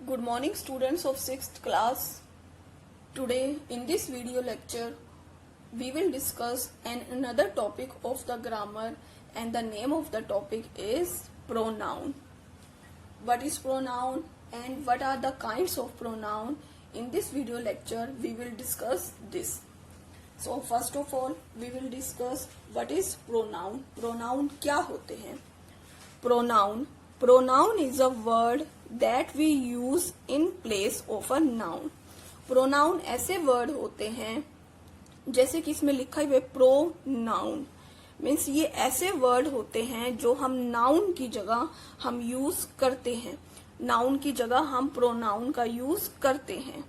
Good morning, students of 6th class. Today in this video lecture we will discuss another topic of the grammar, and the name of the topic is pronoun. What is pronoun and what are the kinds of pronoun? In this video lecture we will discuss this. So first of all we will discuss what is pronoun. Pronoun क्या होते हैं? Pronoun is a word that we use in place of a noun. Pronoun ऐसे word होते हैं जैसे कि इसमें लिखा है pronoun, मीन्स ये ऐसे वर्ड होते हैं जो हम नाउन की जगह हम यूज करते हैं. नाउन की जगह हम प्रोनाउन का यूज करते हैं.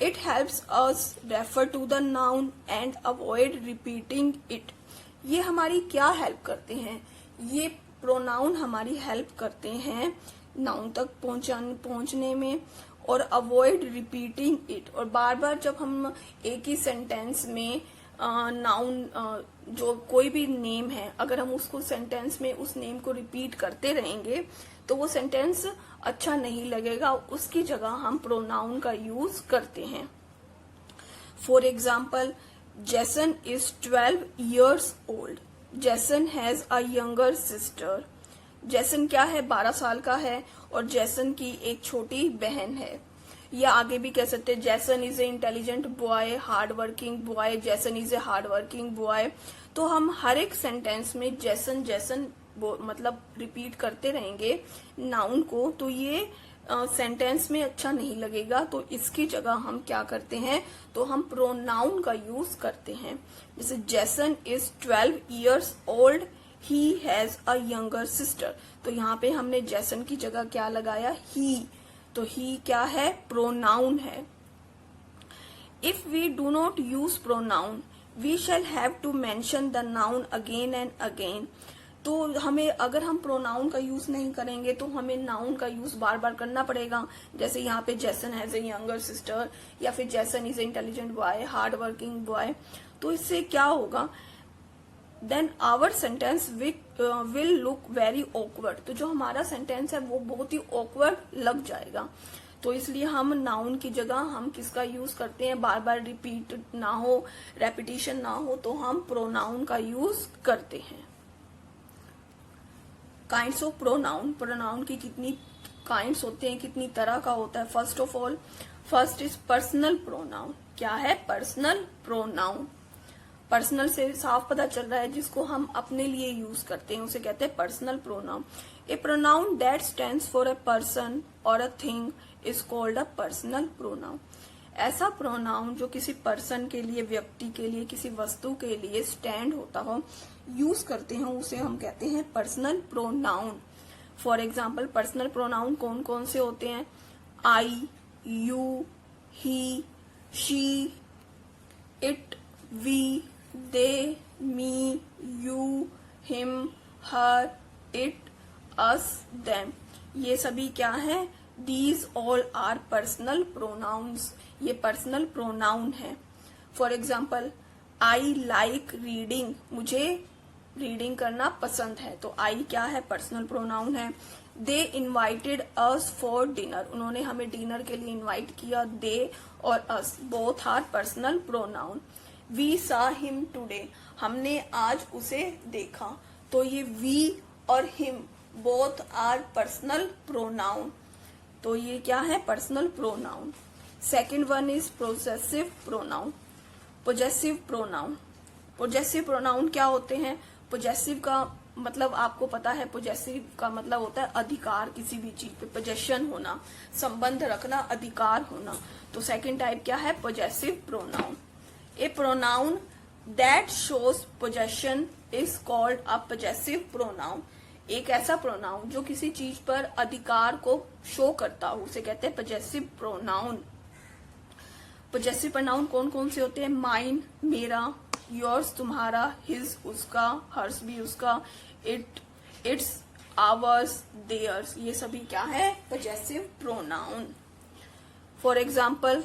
It helps us refer to the noun and avoid repeating it. ये हमारी क्या हेल्प करते हैं? ये प्रोनाउन हमारी हेल्प करते हैं नाउन तक पहुंचने में और अवॉइड रिपीटिंग इट. और बार बार जब हम एक ही सेंटेंस में नाउन जो कोई भी नेम है, अगर हम उसको सेंटेंस में उस नेम को रिपीट करते रहेंगे तो वो सेंटेंस अच्छा नहीं लगेगा. उसकी जगह हम प्रोनाउन का यूज करते हैं. फॉर एग्जाम्पल, जैसन इज 12 years old. जैसन हैज अ यंगर सिस्टर. जैसन क्या है? 12 साल का है और जैसन की एक छोटी बहन है. या आगे भी कह सकते हैं Jason is a intelligent boy, hard working boy. Jason is a hard working boy. तो हम हर एक सेंटेंस में जैसन जैसन मतलब रिपीट करते रहेंगे नाउन को, तो ये सेंटेंस में अच्छा नहीं लगेगा. तो इसकी जगह हम क्या करते हैं? तो हम प्रोनाउन का यूज करते हैं. जैसे जैसन is 12 years old, he has a younger sister. तो यहाँ पे हमने जैसन की जगह क्या लगाया? ही. तो ही क्या है? प्रोनाउन है. If we do not use pronoun we shall have to mention the noun again and again. तो हमें अगर हम प्रोनाउन का यूज नहीं करेंगे तो हमें नाउन का यूज बार बार करना पड़ेगा. जैसे यहाँ पे जैसन हैज ए यंगर सिस्टर या फिर Jason is a intelligent boy, hard working boy. तो इससे क्या होगा? Then our sentence will look very awkward. तो जो हमारा सेंटेंस है वो बहुत ही ऑकवर्ड लग जाएगा. तो इसलिए हम नाउन की जगह हम किसका यूज करते हैं? बार बार रिपीट ना हो, रेपिटेशन ना हो, तो हम प्रोनाउन का यूज करते हैं. Kinds of pronoun. प्रोनाउन की कितनी काइंड्स होते हैं, कितनी तरह का होता है? First of all, first is personal pronoun. क्या है? Personal pronoun. पर्सनल से साफ पता चल रहा है जिसको हम अपने लिए यूज करते हैं उसे कहते हैं personal pronoun. A pronoun that stands for a person और a thing is called a personal pronoun. ऐसा प्रोनाउन जो किसी पर्सन के लिए, व्यक्ति के लिए, किसी वस्तु के लिए स्टैंड होता हो, यूज करते हैं, उसे हम कहते हैं personal pronoun. For example, personal pronoun कौन कौन से होते हैं? I, you, he, she, it, we, they, me, you, him, her, it, us, them. ये सभी क्या है? These all are personal pronouns. ये पर्सनल प्रोनाउन है. For example, I like reading. मुझे रीडिंग करना पसंद है. तो आई क्या है? पर्सनल प्रोनाउन है. They invited us for dinner. उन्होंने हमें डिनर के लिए इन्वाइट किया. दे और us both are personal pronoun. We saw him today. हमने आज उसे देखा. तो ये वी और him both are personal pronoun. तो ये क्या है? Personal pronoun. Second one is possessive pronoun. Possessive pronoun. Possessive pronoun क्या होते हैं? पोजेसिव का मतलब आपको पता है. पोजेसिव का मतलब होता है अधिकार, किसी भी चीज पे पोजेशन होना, संबंध रखना, अधिकार होना. तो सेकेंड टाइप क्या है? Possessive pronoun. A pronoun that shows possession is called a possessive pronoun. एक ऐसा प्रोनाउन जो किसी चीज पर अधिकार को शो करता हो उसे कहते हैं पोजेसिव प्रोनाउन. पोजेसिव प्रोनाउन कौन कौन से होते हैं? माइन, मेरा, योर्स, तुम्हारा, हिज, उसका, हर्स भी उसका, इट, इट्स, आवर्स, देयर्स. ये सभी क्या है? Possessive pronoun. For example,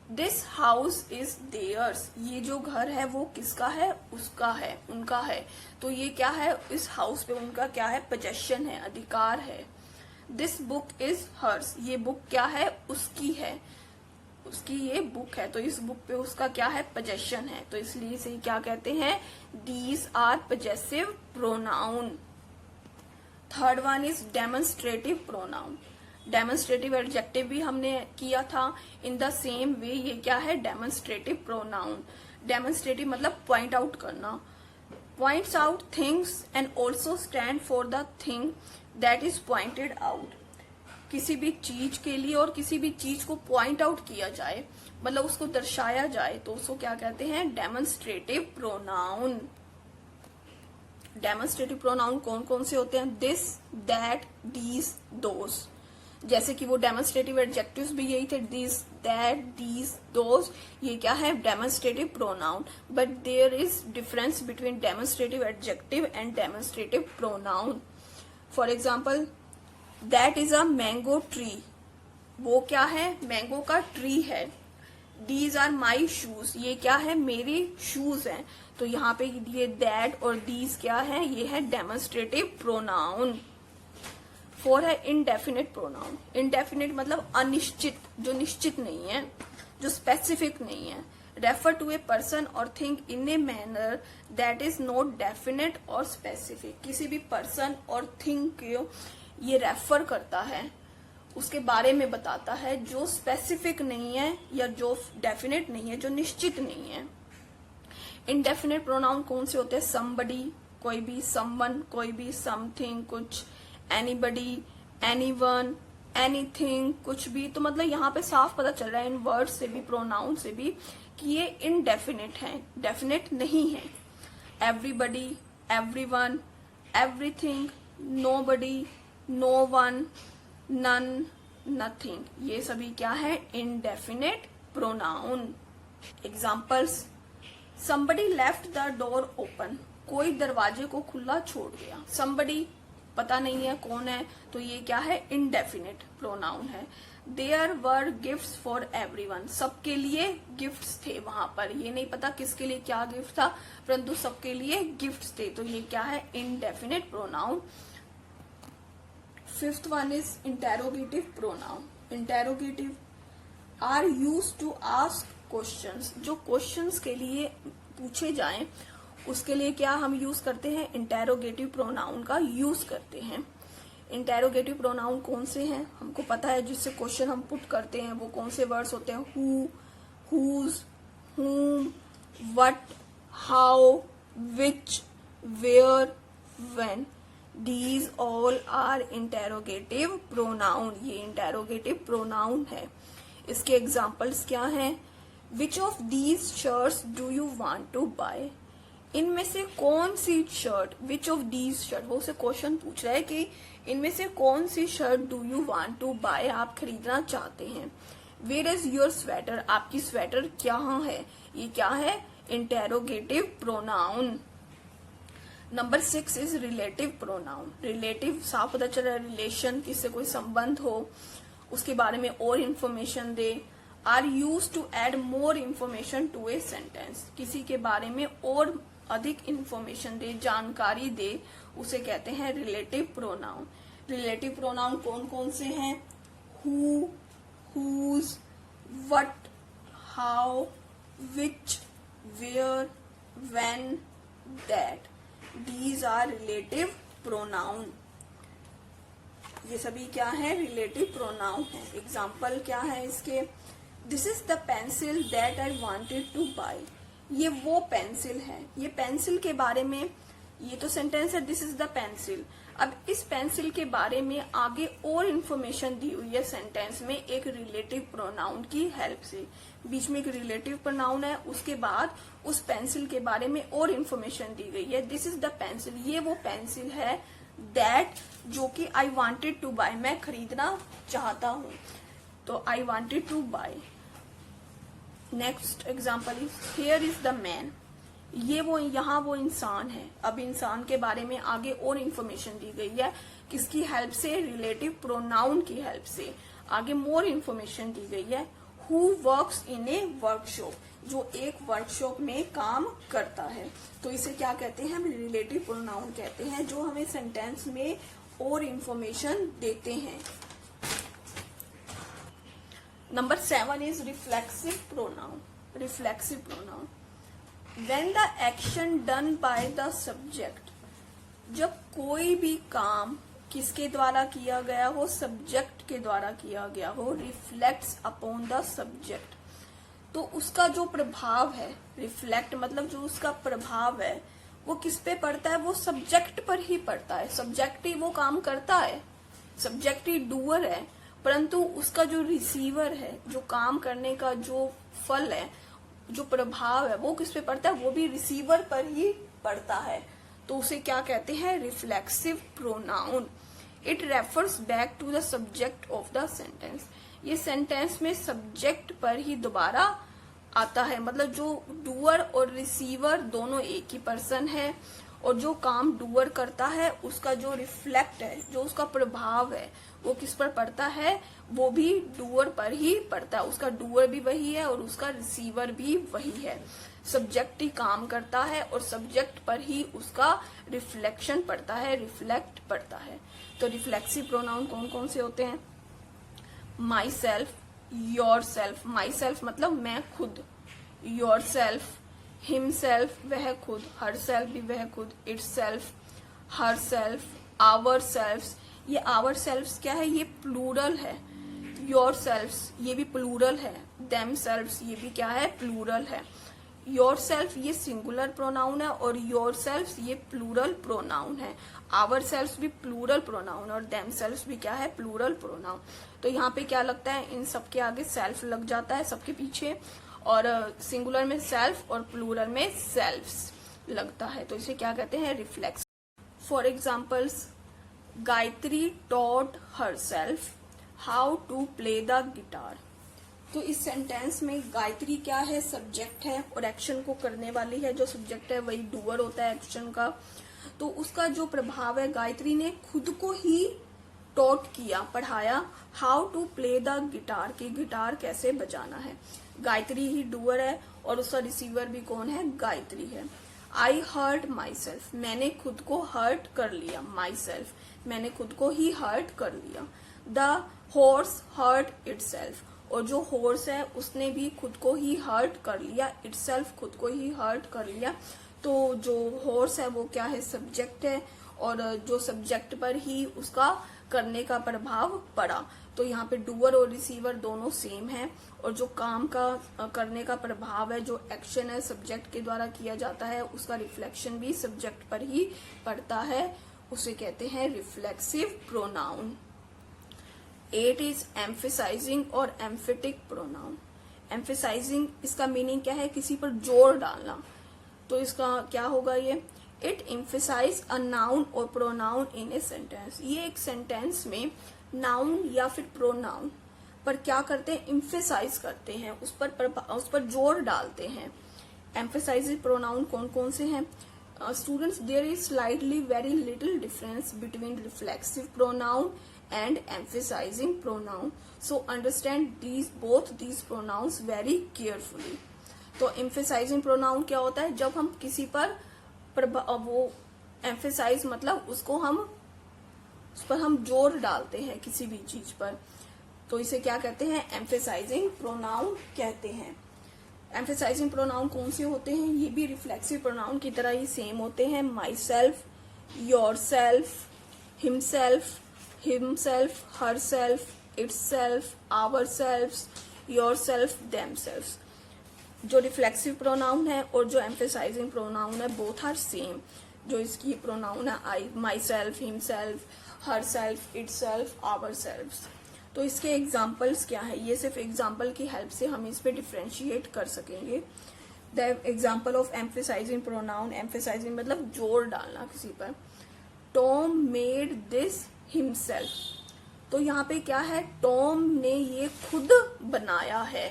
this house is theirs. ये जो घर है वो किसका है? उसका है, उनका है. तो ये क्या है? इस हाउस पे उनका क्या है? पोजेशन है, अधिकार है. दिस बुक इज हर्स, ये बुक क्या है, उसकी है, उसकी ये बुक है, तो इस बुक पे उसका क्या है, पोजेशन है, तो इसलिए इसे क्या कहते हैं, these are possessive pronoun. Third one is demonstrative pronoun. Demonstrative adjective भी हमने किया था, इन द सेम वे ये क्या है, डेमोन्स्ट्रेटिव प्रोनाउन। डेमोन्स्ट्रेटिव मतलब पॉइंट आउट करना, points out things and also stand for the thing that is pointed out. किसी भी चीज के लिए और किसी भी चीज को पॉइंट आउट किया जाए, मतलब उसको दर्शाया जाए, तो उसको क्या कहते हैं, डेमोन्स्ट्रेटिव प्रोनाउन। डेमोन्स्ट्रेटिव प्रोनाउन कौन कौन से होते हैं, दिस, दैट, दीज, दोज। जैसे कि वो डेमोन्स्ट्रेटिव एडजेक्टिव्स भी यही थे, दिस, दैट, दीज, दोज, ये क्या है, demonstrative pronoun. But there is difference between demonstrative adjective and demonstrative pronoun. For example, that is a mango tree, वो क्या है, मैंगो का ट्री है। दीज आर माई शूज, ये क्या है, मेरी शूज हैं, तो यहाँ पे ये दैट और दीज क्या है, ये है डेमोन्स्ट्रेटिव प्रोनाउन। फोर है इनडेफिनिट प्रोनाउन। इनडेफिनिट मतलब अनिश्चित, जो निश्चित नहीं है, जो स्पेसिफिक नहीं है। रेफर टू ए पर्सन और thing in a manner that is not definite और स्पेसिफिक। किसी भी पर्सन और थिंग को ये रेफर करता है, उसके बारे में बताता है, जो स्पेसिफिक नहीं है या जो डेफिनेट नहीं है, जो निश्चित नहीं है। इनडेफिनेट प्रोनाउन कौन से होते हैं, समबडी, कोई भी, समवन, कोई भी, समथिंग, कुछ, एनीबडी, एनीवन, एनीथिंग, कुछ भी। तो मतलब यहाँ पे साफ पता चल रहा है इन वर्ड से भी, प्रोनाउन से भी, कि ये इनडेफिनेट है, डेफिनेट नहीं है। Everybody, everyone, everything, nobody, no one, none, nothing, ये सभी क्या है, indefinite pronoun. Examples, somebody left the door open, कोई दरवाजे को खुला छोड़ गया। somebody पता नहीं है कौन है, तो ये क्या है, इनडेफिनेट प्रोनाउन है। there were gifts for everyone, सबके लिए गिफ्ट्स थे वहां पर, ये नहीं पता किसके लिए क्या गिफ्ट था, परंतु सबके लिए गिफ्ट्स थे, तो ये क्या है, indefinite pronoun. Fifth one is interrogative pronoun. Interrogative are use to ask questions, जो क्वेश्चंस के लिए पूछे जाएं उसके लिए क्या हम यूज करते हैं, इंटेरोगेटिव प्रोनाउन का यूज करते हैं। इंटेरोगेटिव प्रोनाउन कौन से हैं, हमको पता है, जिससे क्वेश्चन हम पुट करते हैं वो कौन से वर्ड्स होते हैं, who, whose, whom, what, how, which, where, when, these all are interrogative pronoun, ये interrogative pronoun है। इसके एग्जाम्पल्स क्या हैं, which of these shirts do you want to buy, इनमें से कौन सी shirt, which of these shirt, वो उसे क्वेश्चन पूछ रहा है कि इनमें से कौन सी shirt do you want to buy, आप खरीदना चाहते हैं। वेयर इज योर स्वेटर, आपकी स्वेटर कहाँ है, ये क्या है, interrogative pronoun. Number 6 is relative pronoun. Relative साफ पता चल रहा है, रिलेशन, किससे कोई संबंध हो, उसके बारे में और इंफॉर्मेशन दे। Are use to add more information to a sentence, किसी के बारे में और अधिक इंफॉर्मेशन दे, जानकारी दे, उसे कहते हैं रिलेटिव प्रोनाउन। रिलेटिव प्रोनाउन कौन कौन से हैं, who, whose, what, how, which, where, when, that, these are relative pronoun. ये सभी क्या है, रिलेटिव प्रोनाउन है। एग्जाम्पल क्या है इसके, this is the pencil that I wanted to buy, ये वो पेंसिल है, ये पेंसिल के बारे में, ये तो सेंटेंस है, दिस इज द पेंसिल। अब इस पेंसिल के बारे में आगे और इन्फॉर्मेशन दी हुई है सेंटेंस में एक रिलेटिव प्रोनाउन की हेल्प से। बीच में एक रिलेटिव प्रोनाउन है, उसके बाद उस पेंसिल के बारे में और इन्फॉर्मेशन दी गई है, दिस इज द पेंसिल, ये वो पेंसिल है, दैट जो कि आई वांटेड टू बाय, मैं खरीदना चाहता हूँ, तो I wanted to buy. Next example is here is the man, ये वो, यहाँ वो इंसान है। अब इंसान के बारे में आगे और इन्फॉर्मेशन दी गई है, किसकी हेल्प से, रिलेटिव प्रोनाउन की हेल्प से आगे मोर इन्फॉर्मेशन दी गई है। Who works in A workshop, जो एक वर्कशॉप में काम करता है, तो इसे क्या कहते हैं, हम रिलेटिव प्रोनाउन कहते हैं, जो हमें सेंटेंस में और इंफॉर्मेशन देते हैं। Number 7 is reflexive pronoun. Reflexive pronoun, when the action done by the subject, जब कोई भी काम किसके द्वारा किया गया हो, सब्जेक्ट के द्वारा किया गया हो, रिफ्लेक्ट्स अपॉन द सब्जेक्ट, तो उसका जो प्रभाव है, रिफ्लेक्ट मतलब जो उसका प्रभाव है वो किस पे पड़ता है, वो सब्जेक्ट पर ही पड़ता है। सब्जेक्ट ही वो काम करता है, सब्जेक्ट ही डूअर है, परंतु उसका जो रिसीवर है, जो काम करने का जो फल है, जो प्रभाव है, वो किस पे पड़ता है, वो भी रिसीवर पर ही पड़ता है। तो उसे क्या कहते हैं, reflexive pronoun. It refers back to the subject of the sentence. ये सेंटेंस में सब्जेक्ट पर ही दोबारा आता है, मतलब जो डूअर और रिसीवर दोनों एक ही पर्सन है, और जो काम डूअर करता है उसका जो रिफ्लेक्ट है, जो उसका प्रभाव है, वो किस पर पड़ता है, वो भी डूअर पर ही पड़ता है। उसका डूअर भी वही है और उसका रिसीवर भी वही है। सब्जेक्ट ही काम करता है और सब्जेक्ट पर ही उसका रिफ्लेक्शन पड़ता है, रिफ्लेक्ट पड़ता है। तो रिफ्लेक्सिव प्रोनाउन कौन कौन से होते हैं, my self, your self, my self मतलब मैं खुद, योर सेल्फ, हिम सेल्फ वह खुद, हर सेल्फ भी वह खुद, itself, herself, ourselves. ये आवर सेल्फ्स क्या है, ये प्लूरल है। योर सेल्फ्स ये भी प्लूरल है, देम सेल्फ्स ये भी क्या है, प्लूरल है। योर सेल्फ ये सिंगुलर प्रोनाउन है और योर सेल्फ ये प्लूरल प्रोनाउन है। आवर सेल्फ भी प्लूरल प्रोनाउन और देम सेल्फ भी क्या है, प्लूरल प्रोनाउन। तो यहाँ पे क्या लगता है, इन सबके आगे सेल्फ लग जाता है, सबके पीछे, और सिंगुलर में सेल्फ और प्लूरल में सेल्फ्स लगता है। तो इसे क्या कहते हैं, reflex. For examples, Gayatri taught herself how to play the guitar. तो इस सेंटेंस में गायत्री क्या है, सब्जेक्ट है, और एक्शन को करने वाली है। जो सब्जेक्ट है वही डूअर होता है एक्शन का। तो उसका जो प्रभाव है, गायत्री ने खुद को ही टॉट किया, पढ़ाया, how to play the guitar, की गिटार कैसे बजाना है। गायत्री ही डूअर है और उसका रिसीवर भी कौन है, गायत्री है। आई हर्ट माई सेल्फ, मैंने खुद को हर्ट कर लिया, माई सेल्फ, मैंने खुद को ही हर्ट कर लिया। द हॉर्स हर्ट इटसेल्फ, और जो हॉर्स है उसने भी खुद को ही हर्ट कर लिया, इटसेल्फ खुद को ही हर्ट कर लिया। तो जो हॉर्स है वो क्या है, सब्जेक्ट है, और जो सब्जेक्ट पर ही उसका करने का प्रभाव पड़ा। तो यहाँ पे डूअर और रिसीवर दोनों सेम है, और जो काम का करने का प्रभाव है, जो एक्शन है सब्जेक्ट के द्वारा किया जाता है, उसका रिफ्लेक्शन भी सब्जेक्ट पर ही पड़ता है। उसे कहते हैं रिफ्लेक्सिव प्रोनाउन। 8 इज एम्फेसाइजिंग और एम्फेटिक प्रोनाउन। एम्फेसाइजिंग इसका मीनिंग क्या है, किसी पर जोर डालना। तो इसका क्या होगा, ये इट एम्फेसाइज अ नाउन और प्रोनाउन इन ए सेंटेंस। ये एक सेंटेंस में नाउन या फिर प्रोनाउन पर क्या करते हैं, एम्फेसाइज करते हैं, उस पर जोर डालते हैं। एम्फेसाइज प्रोनाउन कौन कौन से हैं, students, there is slightly very little difference between reflexive pronoun and emphasizing pronoun, so understand both these pronouns very carefully। तो emphasizing pronoun क्या होता है, जब हम किसी पर वो emphasize मतलब उस पर हम जोर डालते हैं किसी भी चीज पर, तो इसे क्या कहते हैं, emphasizing pronoun कहते हैं। emphasizing pronoun कौन से होते हैं, ये भी reflexive pronoun की तरह ही सेम होते हैं। myself, yourself, himself, himself, herself, itself, ourselves, yourself, themselves। जो रिफ्लेक्सिव प्रोनाउन है और जो एम्फेसाइजिंग प्रोनाउन है, बोथ आर सेम। जो इसकी प्रोनाउन है, I, myself, himself, herself, itself, ourselves. तो इसके एग्जाम्पल्स क्या है, ये सिर्फ एग्जाम्पल की हेल्प से हम इस पे डिफ्रेंशिएट कर सकेंगे। The example of emphasizing pronoun, emphasizing मतलब जोर डालना किसी पर। टॉम मेड दिस हिमसेल्फ, तो यहाँ पे क्या है, टॉम ने ये खुद बनाया है,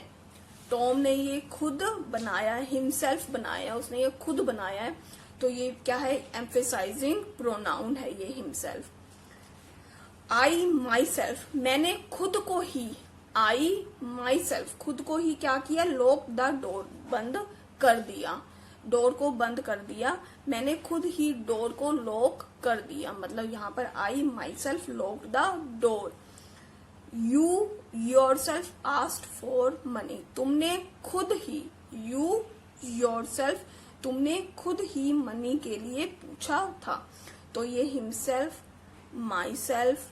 टॉम ने ये खुद बनाया है, हिमसेल्फ बनाया, उसने ये खुद बनाया है। तो ये क्या है, एम्फेसाइजिंग प्रोनाउन है ये हिमसेल्फ। आई माई सेल्फ, मैंने खुद को ही, आई माई सेल्फ खुद को ही क्या किया, लॉक द डोर, बंद कर दिया। डोर को बंद कर दिया, मैंने खुद ही डोर को लॉक कर दिया, मतलब यहाँ पर I myself lock the door. You yourself asked for money, तुमने खुद ही, यू योर सेल्फ, तुमने खुद ही मनी के लिए पूछा था। तो ये himself, my self,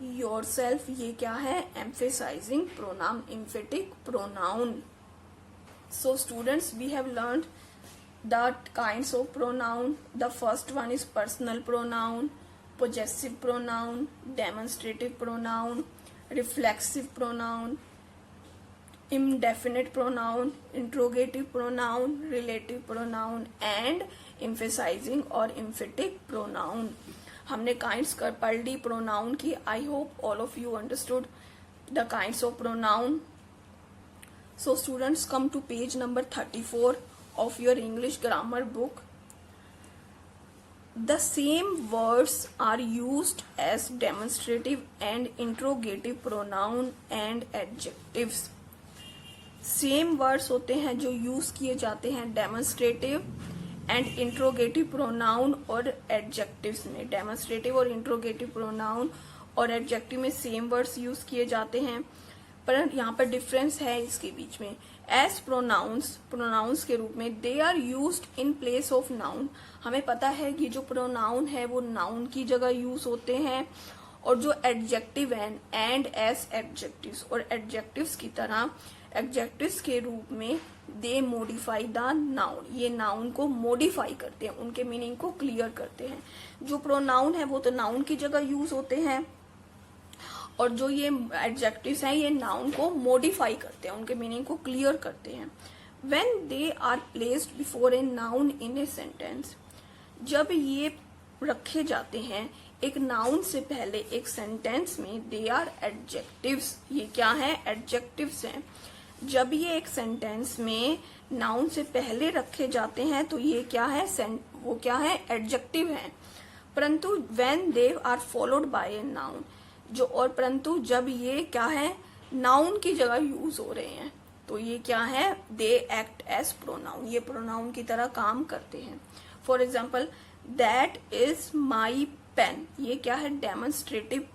your self, ये क्या है, emphasizing pronoun, emphatic pronoun. So students, we have learned the kinds of pronoun. The first one is personal pronoun, possessive pronoun, demonstrative pronoun, reflexive pronoun, indefinite pronoun, interrogative pronoun, relative pronoun and emphasizing or emphatic pronoun. हमने kinds पढ़ ली pronoun की. I hope all of you understood the kinds of pronoun. So students, come to page number 34 of your English grammar book. The same words are used as demonstrative and interrogative pronoun and adjectives. Same words होते हैं जो use किए जाते हैं demonstrative and interrogative pronoun और adjectives में. Demonstrative और interrogative pronoun और adjective में same words यूज किए जाते हैं, पर यहाँ पर डिफरेंस है इसके बीच में. एज प्रोनाउंस के रूप में they are used in place of noun. हमें पता है कि जो प्रोनाउन है वो नाउन की जगह यूज होते हैं, और जो एडजेक्टिव है एंड एज एडजेक्टिव्स, और एडजेक्टिव्स की तरह एडजेक्टिव्स के रूप में दे मॉडिफाई द नाउन, ये नाउन को मॉडिफाई करते हैं, उनके मीनिंग को क्लियर करते हैं. जो प्रोनाउन है वो तो नाउन की जगह यूज होते हैं, और जो ये एडजेक्टिव्स हैं ये नाउन को मॉडिफाई करते हैं, उनके मीनिंग को क्लियर करते हैं. When they are placed before a noun in a sentence, जब ये रखे जाते हैं एक नाउन से पहले एक सेंटेंस में, दे आर एडजेक्टिव्स, ये क्या है, एडजेक्टिव्स हैं. जब ये एक सेंटेंस में नाउन से पहले रखे जाते हैं तो ये क्या है, वो क्या है, एडजेक्टिव है. परंतु when they are followed by a noun, जो और परंतु जब ये क्या है, नाउन की जगह यूज हो रहे हैं तो ये क्या है, दे एक्ट एज प्रोनाउन, ये प्रोनाउन की तरह काम करते हैं. For example, that is my pen, ये क्या है, डेमोन्स्ट्रेटिव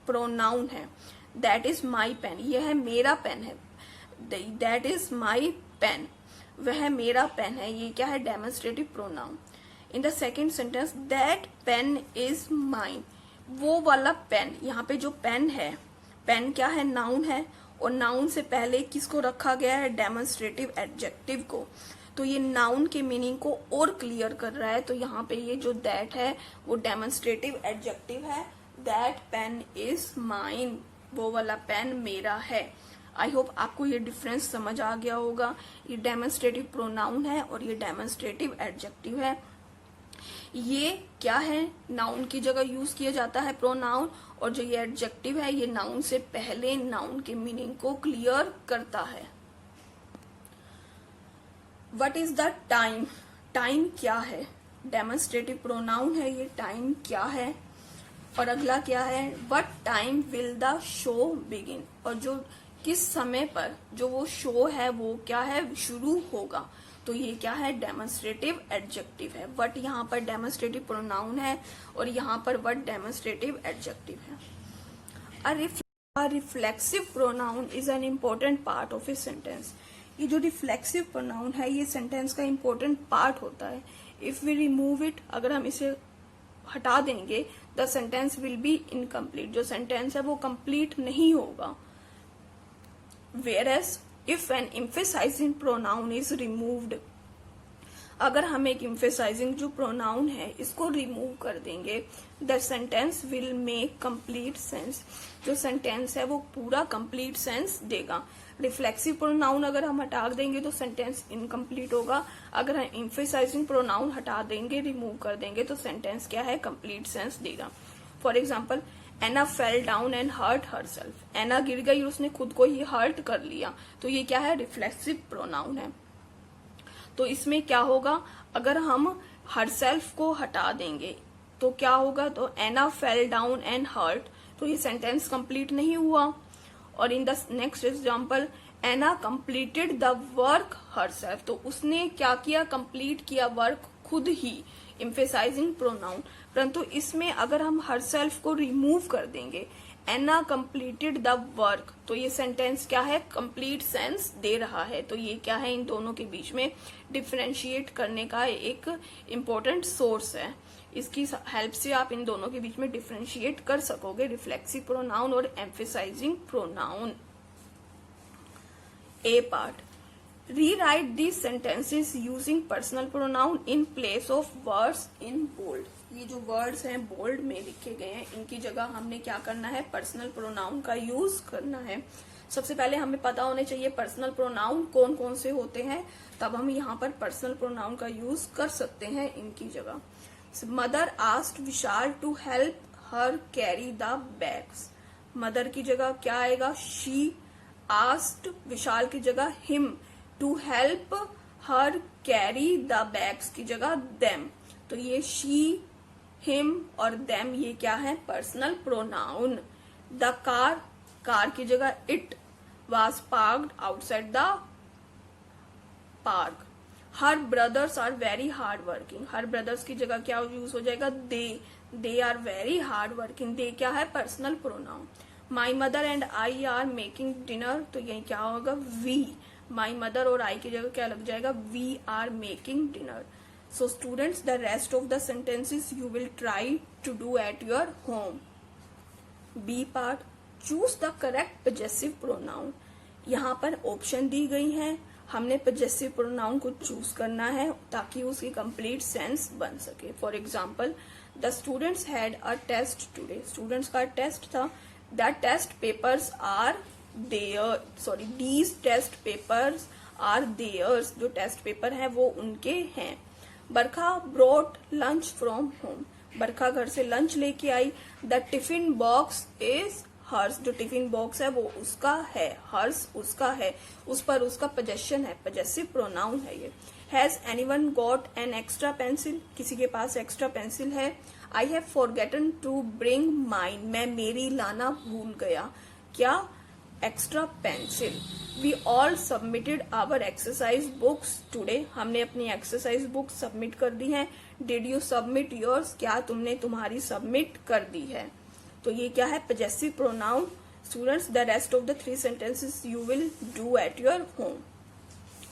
प्रोनाउन है. दैट इज माई पेन, यह है मेरा पेन है. दैट इज माई पेन, वह मेरा पेन है, ये क्या है, demonstrative pronoun. In the second sentence, that pain is mine, वो वाला पेन, यहाँ पे जो पेन है, पेन क्या है, नाउन है, और नाउन से पहले किसको रखा गया है, डेमोन्स्ट्रेटिव एडजेक्टिव को. तो ये नाउन के मीनिंग को और क्लियर कर रहा है. तो यहाँ पे ये जो दैट है वो डेमोन्स्ट्रेटिव एडजेक्टिव है. दैट पेन इज माइन, वो वाला पेन मेरा है. आई होप आपको ये डिफरेंस समझ आ गया होगा. ये डेमोन्स्ट्रेटिव प्रोनाउन है और ये डेमोन्स्ट्रेटिव एडजेक्टिव है. ये क्या है, नाउन की जगह यूज किया जाता है प्रोनाउन, और जो ये एडजेक्टिव है ये नाउन से पहले नाउन के मीनिंग को क्लियर करता है. What is the time, time क्या है, डेमोन्स्ट्रेटिव प्रोनाउन है ये, टाइम क्या है. और अगला क्या है, what time will the show begin, और जो किस समय पर जो वो शो है वो क्या है, शुरू होगा. तो ये क्या है, डेमोन्स्ट्रेटिव एडजेक्टिव है. व्हाट यहाँ पर डेमोन्स्ट्रेटिव प्रोनाउन है और यहाँ पर व्हाट डेमोन्स्ट्रेटिव एडजेक्टिव है. A reflexive pronoun is an important part of a sentence. ये जो रिफ्लेक्सिव प्रोनाउन है ये सेंटेंस का इम्पोर्टेंट पार्ट होता है. इफ वी रिमूव इट, अगर हम इसे हटा देंगे, the sentence will be incomplete, जो सेंटेंस है वो कंप्लीट नहीं होगा. Whereas if an emphasizing pronoun is removed, अगर हम एक emphasizing जो pronoun है इसको remove कर देंगे, the sentence will make complete sense, जो sentence है वो पूरा complete sense देगा. reflexive pronoun अगर हम हटा देंगे तो sentence incomplete होगा. अगर हम emphasizing pronoun हटा देंगे, remove कर देंगे तो sentence क्या है, complete sense देगा. For example, Anna fell down and hurt herself, Anna गिर गई और उसने खुद को ही हर्ट कर लिया. तो ये क्या है, रिफ्लेक्सिव प्रोनाउन है. तो इसमें क्या होगा, अगर हम हरसेल्फ को हटा देंगे तो क्या होगा, तो Anna fell down and hurt, तो ये सेंटेंस कंप्लीट नहीं हुआ. और in the next example Anna completed the work herself, तो उसने क्या किया, कंप्लीट किया वर्क खुद ही, एम्फेसाइजिंग प्रोनाउन। परंतु इसमें अगर हम हरसेल्फ को रिमूव कर देंगे, एना कंप्लीटेड द वर्क, तो ये सेंटेंस क्या है, कंप्लीट सेंस दे रहा है। तो ये क्या है, इन दोनों के बीच में डिफरेंशिएट करने का एक इम्पोर्टेंट सोर्स है। इसकी हेल्प से आप इन दोनों के बीच में डिफरेंशिएट कर सकोगे, रिफ्लेक्सिव प्रोनाउन और emphasizing pronoun. A part, rewrite these sentences using personal pronoun in place of words in bold. ये जो वर्ड्स हैं बोल्ड में लिखे गए हैं, इनकी जगह हमने क्या करना है, पर्सनल प्रोनाउन का यूज करना है। सबसे पहले हमें पता होने चाहिए पर्सनल प्रोनाउन कौन कौन से होते हैं, तब हम यहाँ पर पर्सनल प्रोनाउन का यूज कर सकते हैं इनकी जगह। Mother asked Vishal to help her carry the bags. Mother की जगह क्या आएगा, शी। आस्क्ड विशाल की जगह him to help her carry the bags की जगह देम। तो ये शी, हिम और देम ये क्या है, personal pronoun. The car, car की जगह it, was parked outside the park. Her brothers are very hard working, her brothers की जगह क्या यूज हो जाएगा, they are very hard working. They क्या है, personal pronoun. My mother and I are making dinner, तो ये क्या होगा, वी। माई मदर और आई की जगह क्या लग जाएगा, we are making dinner. So students, the rest of the sentences you will try to do at your home. B part, choose the correct possessive pronoun. यहाँ पर ऑप्शन दी गई हैं, हमने possessive pronoun को चूज करना है ताकि उसकी complete sense बन सके। For example, the students had a test today. Students का टेस्ट था। The test papers are their, sorry, these test papers are theirs. जो टेस्ट पेपर है वो उनके हैं। Barkha brought lunch from home, Barkha घर से लंच लेके आई। The tiffin box is hers, जो टिफिन बॉक्स है वो उसका है, हर्स उसका है, उस पर उसका पोजेशन है, पोजेसिव प्रोनाउन है ये। Has anyone got an extra pencil, किसी के पास एक्स्ट्रा पेंसिल है। I have forgotten to bring mine, मैं मेरी लाना भूल गया, क्या, extra pencil. We all submitted our exercise books today, हमने अपनी एक्सरसाइज बुक सबमिट कर दी हैं। डिड यू सबमिट योर्स, क्या तुमने तुम्हारी सबमिट कर दी है। तो ये क्या है, possessive pronoun. Students, the rest of the 3 sentences you will do at your home.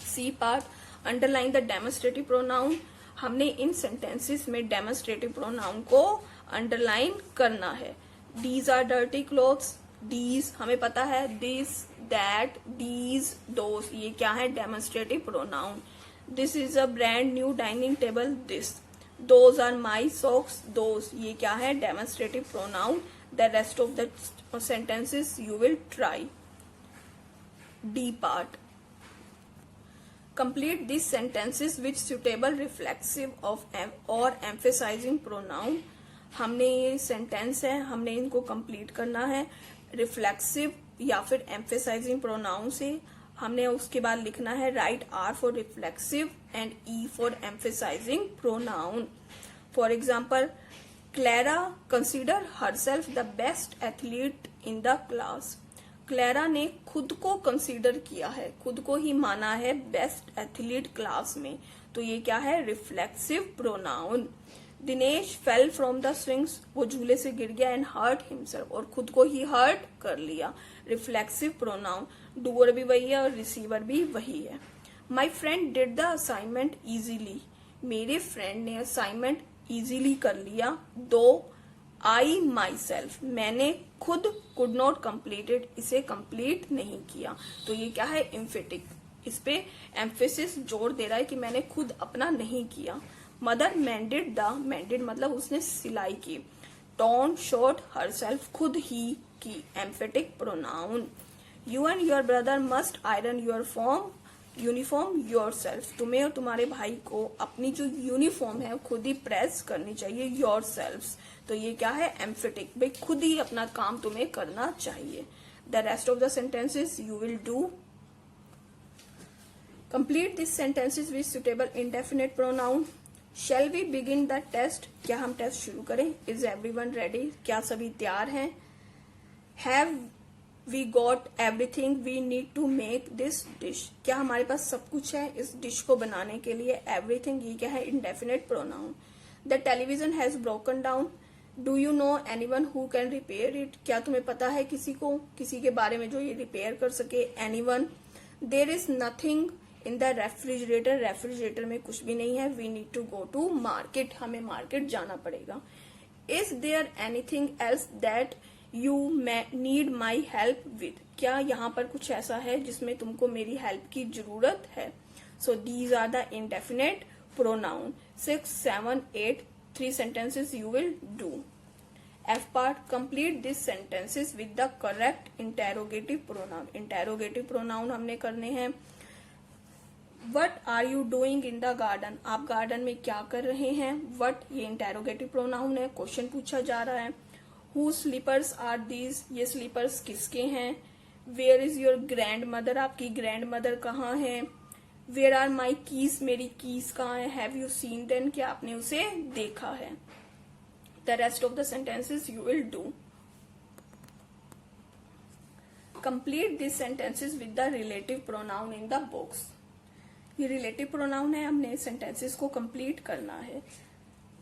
C part, underline the demonstrative pronoun. हमने इन सेंटेंसेस में डेमोस्ट्रेटिव प्रोनाउन को अंडरलाइन करना है। These are dirty clothes, these हमें पता है, दिस, दैट, दीज, दोस, ये क्या है, demonstrative pronoun. This is a brand new dining table, this. Those are my socks, those, ये क्या है, demonstrative pronoun. The rest of the sentences you will try. D part, complete these sentences with suitable reflexive of or emphasizing pronoun। हमने ये sentence है, हमने इनको complete करना है रिफ्लेक्सिव या फिर एम्फेसाइजिंग प्रोनाउन से। हमने उसके बाद लिखना है write R for reflexive and E for emphasizing pronoun. For example, Clara consider herself the best athlete in the class. Clara ने खुद को कंसीडर किया है, खुद को ही माना है बेस्ट एथलीट क्लास में, तो ये क्या है, reflexive pronoun. Dinesh fell from the swings, वो झूले से गिर गया एंड हर्ट हिमसेल्फ, और खुद को ही हर्ट कर लिया, रिफ्लेक्सिव प्रोनाउन। डूअर भी वही है और रिसीवर भी वही है। My friend did the assignment easily, मेरे फ्रेंड ने असाइनमेंट इजीली कर लिया। दो आई माई सेल्फ, मैंने खुद कुड नॉट कम्प्लीटेड, इसे कंप्लीट नहीं किया, तो ये क्या है, एम्फेटिक, इस पे एम्फेसिस जोर दे रहा है कि मैंने खुद अपना नहीं किया। मदर मेंडेड द, मेंडेड मतलब उसने सिलाई की। टॉन शॉट हरसेल्फ, खुद ही की, emphatic pronoun. You and your brother must iron your uniform yourself, तुम्हें और तुम्हारे भाई को अपनी जो यूनिफॉर्म है खुद ही प्रेस करनी चाहिए, योरसेल्व्स, तो ये क्या है, एम्फेटिक, भाई खुद ही अपना काम तुम्हें करना चाहिए। The rest of the sentences you will do. Complete this sentences with suitable indefinite pronoun. Shall we begin the test, क्या हम टेस्ट शुरू करें। इज एवरीवन रेडी, क्या सभी तैयार हैं। Have we got everything we need to make this dish. क्या हमारे पास सब कुछ है इस डिश को बनाने के लिए? एवरीथिंग ये क्या है? Indefinite pronoun. The television has broken down. Do you know anyone who can repair it? क्या तुम्हें पता है किसी के बारे में जो ये रिपेयर कर सके? Anyone. There is nothing in the refrigerator. Refrigerator में कुछ भी नहीं है। We need to go to market. हमें मार्केट जाना पड़ेगा। Is there anything else that you need my help with? क्या यहाँ पर कुछ ऐसा है जिसमें तुमको मेरी हेल्प की जरूरत है? So these are the indefinite pronoun. 6, 7, 8 3 sentences you will do. F part, complete these sentences with the correct interrogative pronoun. Interrogative pronoun हमने करने हैं। What are you doing in the garden? आप गार्डन में क्या कर रहे हैं? What ये interrogative pronoun है, क्वेश्चन पूछा जा रहा है। Whose slippers are these? ये स्लीपर्स किसके हैं? Where is your grandmother? आपकी grandmother कहाँ है? Where are my keys? मेरी कीज कहाँ है? Have you seen them? क्या आपने उसे देखा है? The rest of the sentences you will do. Complete these sentences with the relative pronoun in the box. ये relative pronoun है, हमने sentences को complete करना है।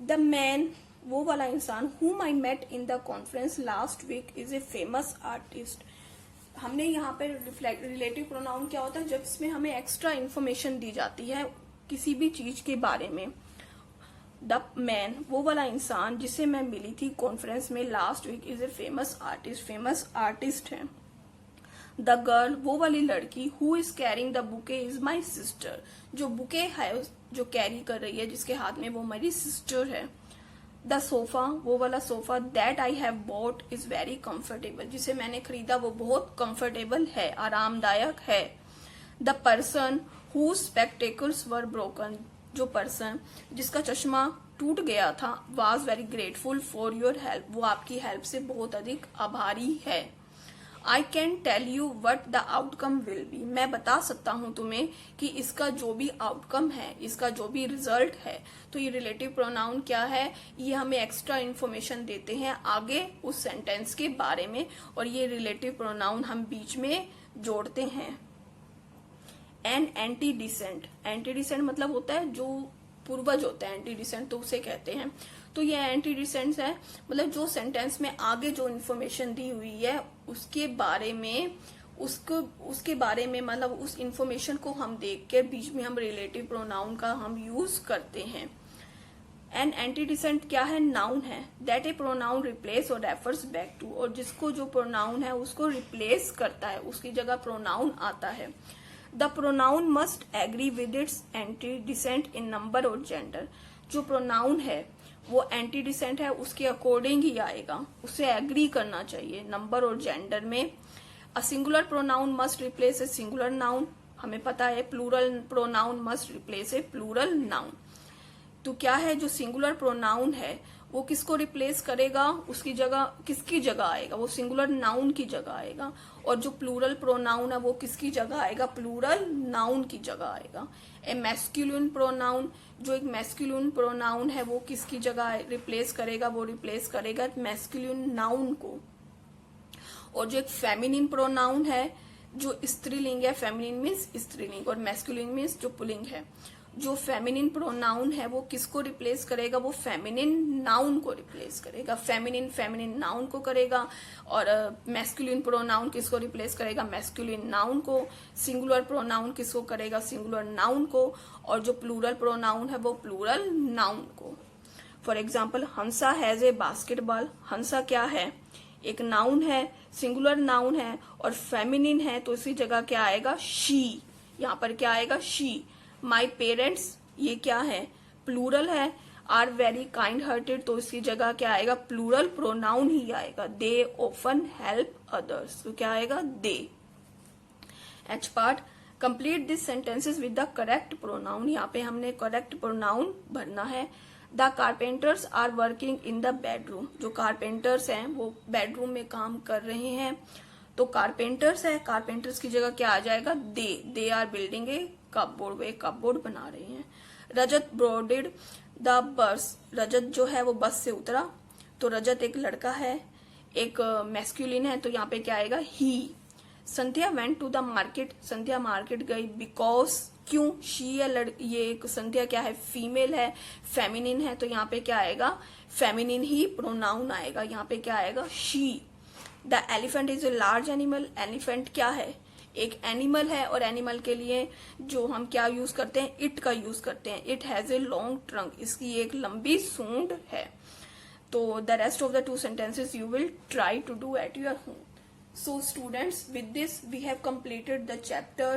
The man, वो वाला इंसान, whom I met in the conference last week is a famous artist. हमने यहाँ पे रिलेटिव प्रोनाउन क्या होता है? जब इसमें हमें एक्स्ट्रा इन्फॉर्मेशन दी जाती है किसी भी चीज के बारे में। द मैन, वो वाला इंसान जिसे मैं मिली थी कॉन्फ्रेंस में last week, is a famous artist. Famous artist है। द गर्ल, वो वाली लड़की, who is carrying the bouquet is my sister. जो बुके है जो कैरी कर रही है जिसके हाथ में, वो मेरी सिस्टर है। द सोफा, वो वाला sofa, that I have bought is very comfortable. जिसे मैंने खरीदा वो बहुत कंफर्टेबल है, आरामदायक है। The person who spectacles were broken, जो पर्सन जिसका चश्मा टूट गया था, was very grateful for your help, वो आपकी हेल्प से बहुत अधिक आभारी है। I can tell you what the outcome will be, मैं बता सकता हूं तुम्हें कि इसका जो भी आउटकम है, इसका जो भी रिजल्ट है। तो ये रिलेटिव प्रोनाउन क्या है? ये हमें एक्स्ट्रा इन्फॉर्मेशन देते हैं आगे उस सेंटेंस के बारे में, और ये रिलेटिव प्रोनाउन हम बीच में जोड़ते हैं। एन एंटीडिसेंट, एंटीडिसेंट मतलब होता है जो पूर्वज होता है, एंटीडिसेंट तो उसे कहते हैं। तो ये एंटीडिसेंट है, मतलब जो सेंटेंस में आगे जो इन्फॉर्मेशन दी हुई है उसके बारे में मतलब उस इन्फॉर्मेशन को हम देख के बीच में हम रिलेटिव प्रोनाउन का हम यूज करते हैं। एन एंटीडिसेंट क्या है? नाउन है। दैट ए प्रोनाउन रिप्लेस और रेफर्स बैक टू, और जिसको जो प्रोनाउन है उसको रिप्लेस करता है, उसकी जगह प्रोनाउन आता है। The pronoun must agree with its antecedent in number और जेंडर। जो प्रोनाउन है वो एंटीडिसेंट है, उसके अकॉर्डिंग ही आएगा, उसे एग्री करना चाहिए नंबर और जेंडर में। A singular pronoun must replace a singular noun, हमें पता है प्लूरल प्रोनाउन मस्ट रिप्लेस ए प्लूरल नाउन। तो क्या है, जो सिंगुलर प्रोनाउन है वो किसको रिप्लेस करेगा? उसकी जगह किसकी जगह आएगा? वो सिंगुलर नाउन की जगह आएगा। और जो प्लूरल प्रोनाउन है वो किसकी जगह आएगा? प्लूरल नाउन की जगह आएगा। ए मैस्कुलिन प्रोनाउन, जो एक मैस्कुलिन प्रोनाउन है वो किसकी जगह रिप्लेस करेगा? वो रिप्लेस करेगा मैस्कुलिन नाउन को। और जो एक फेमिनिन प्रोनाउन है जो स्त्रीलिंग है, फेमिनिन मीन्स स्त्रीलिंग और मैस्कुलिन मीन्स जो पुल्लिंग है, जो फेमिनिन प्रोनाउन है वो किसको रिप्लेस करेगा? वो फेमिनिन नाउन को रिप्लेस करेगा। फेमिनिन नाउन को करेगा। और मैस्कुलिन प्रोनाउन किसको रिप्लेस करेगा? मैस्कुलिन नाउन को। सिंगुलर प्रोनाउन किसको करेगा? सिंगुलर नाउन को। और जो प्लूरल प्रोनाउन है वो प्लूरल नाउन को। For example, Hansa has a basketball. Hansa क्या है? एक नाउन है, सिंगुलर नाउन है और फेमिनिन है, तो इसी जगह क्या आएगा? शी। यहाँ पर क्या आएगा? शी। माई पेरेंट्स, ये क्या है? प्लूरल है। आर वेरी काइंड हार्टेड, तो इसकी जगह क्या आएगा? प्लूरल प्रोनाउन ही आएगा। दे ऑफन हेल्प अदर्स, तो क्या आएगा? They. H part, complete this sentences with the correct pronoun. यहाँ पे हमने करेक्ट प्रोनाउन भरना है। The carpenters are working in the bedroom, जो कारपेंटर्स हैं वो बेडरूम में काम कर रहे हैं। तो कारपेंटर्स है, कारपेंटर्स की जगह क्या आ जाएगा? They are building a cupboard, वो एक कपबोर्ड बना रहे हैं। रजत बोर्डेड द बस, रजत जो है वो बस से उतरा। तो रजत एक लड़का है। एक मैस्कुलिन है तो यहाँ पे क्या आएगा, he. Sandhya went to the market, Sandhya market गई बिकॉज, क्यों, शी ये एक संध्या क्या है, फीमेल है, फेमिनिन है, तो यहाँ पे क्या आएगा, फेमिनिन ही प्रोनाउन आएगा, यहाँ पे क्या आएगा, she. The elephant is a large animal, elephant क्या है, एक एनिमल है, और एनिमल के लिए जो हम क्या यूज करते हैं, इट का यूज करते हैं। It has a long trunk, इसकी एक लंबी सूंड है। तो the rest of the 2 sentences you will try to do at your home. So students, with this we have completed the chapter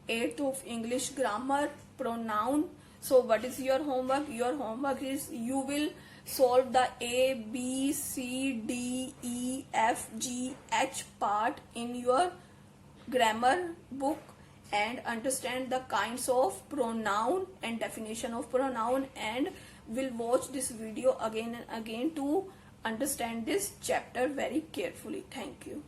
8th of English grammar, pronoun. So what is your homework? Your homework is you will solve the A, B, C, D, E, F, G, H part in your grammar book and understand the kinds of pronoun and definition of pronoun, and will watch this video again and again to understand this chapter very carefully. Thank you.